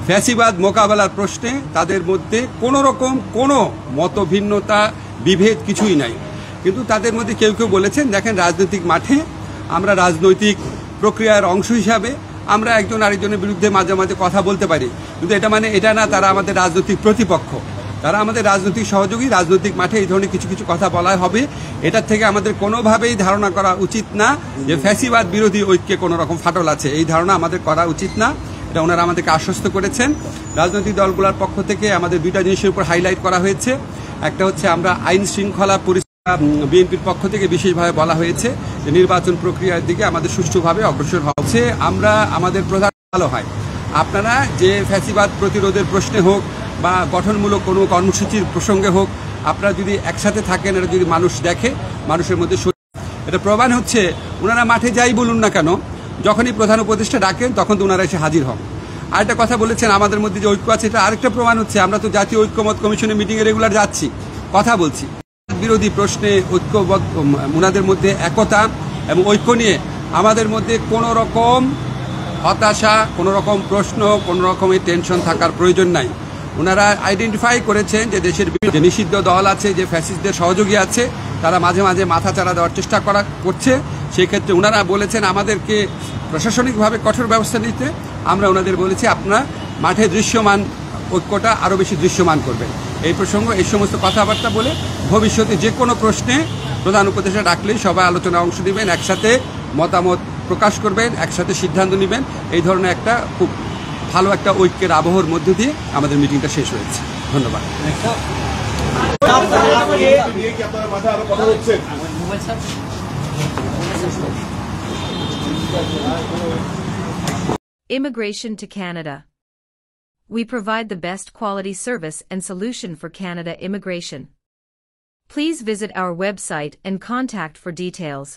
ফ্যাসিবাদ মোকাবেলার প্রশ্নে তাদের মধ্যে কোনো রকম কোনো মতভিন্নতা বিভেদ কিছুই নাই, কিন্তু তাদের মধ্যে কেউ কেউ বলেছেন দেখেন রাজনৈতিক মাঠে আমরা রাজনৈতিক প্রক্রিয়ার অংশ হিসাবে আমরা একজন আরেকজনের বিরুদ্ধে মাঝে মাঝে কথা বলতে পারি, কিন্তু এটা না তারা আমাদের রাজনৈতিক প্রতিপক্ষ, তারা আমাদের রাজনৈতিক সহযোগী। রাজনৈতিক মাঠে এই ধরনের কিছু কিছু কথা বলা হবে, এটার থেকে আমাদের কোনোভাবেই ধারণা করা উচিত না যে ফ্যাসিবাদ বিরোধী ঐক্যে কোনো রকম ফাটল আছে, এই ধারণা আমাদের করা উচিত না। এটা ওনারা আমাদেরকে আশ্বস্ত করেছেন। রাজনৈতিক দলগুলোর পক্ষ থেকে আমাদের দুইটা জিনিসের উপর হাইলাইট করা হয়েছে। একটা হচ্ছে আমরা আইন শৃঙ্খলা বিএনপির পক্ষ থেকে বিশেষভাবে বলা হয়েছে যে নির্বাচন প্রক্রিয়ার দিকে আমাদের সুষ্ঠুভাবে অগ্রসর হচ্ছে। আমরা আমাদের প্রধান ভালো হয় আপনারা যে ফ্যাসিবাদ প্রতিরোধের প্রশ্নে হোক বা গঠনমূলক কোনো কর্মসূচির প্রসঙ্গে হোক, আপনারা যদি একসাথে থাকেন, এটা যদি মানুষ দেখে, মানুষের মধ্যে এটা প্রমাণ হচ্ছে ওনারা মাঠে যাই বলুন না কেন, যখনই প্রধান উপদেষ্টা ডাকেন তখন তো ওনারা এসে হাজির হন। আরেকটা কথা বলেছেন আমাদের মধ্যে যে ঐক্য আছে, এটা আরেকটা প্রমাণ হচ্ছে আমরা তো জাতীয় ঐক্যমত কমিশনের মিটিংয়ে রেগুলার যাচ্ছি, কথা বলছি। বিরোধী প্রশ্নে ঐক্যবদ্ধ ওনাদের মধ্যে একতা এবং ঐক্য নিয়ে আমাদের মধ্যে কোনো রকম হতাশা, কোনো রকম প্রশ্ন, কোনো রকমের টেনশন থাকার প্রয়োজন নাই। ওনারা আইডেন্টিফাই করেছেন যে দেশের যে নিষিদ্ধ দল আছে, যে ফ্যাসিস্টদের সহযোগী আছে, তারা মাঝে মাঝে মাথা চাড়া দেওয়ার চেষ্টা করছে। সেক্ষেত্রে ওনারা বলেছেন আমাদেরকে প্রশাসনিকভাবে কঠোর ব্যবস্থা নিতে। আমরা ওনাদের বলেছি আপনারা মাঠে দৃশ্যমান ঐক্যটা আরও বেশি দৃশ্যমান করবেন। এই প্রসঙ্গ এই সমস্ত কথাবার্তা বলে ভবিষ্যতে যে কোনো প্রশ্নে প্রধান উপদেষ্টা ডাকলেই সবাই আলোচনায় অংশ নেবেন, একসাথে মতামত প্রকাশ করবেন, একসাথে সিদ্ধান্ত নেবেন। এই ধরনের একটা খুব ভালো একটা ঐক্যের আবহর মধ্য দিয়ে আমাদের মিটিংটা শেষ হয়েছে। ধন্যবাদ। Immigration to Canada. We provide the best quality service and solution for Canada immigration. Please visit our website and contact for details.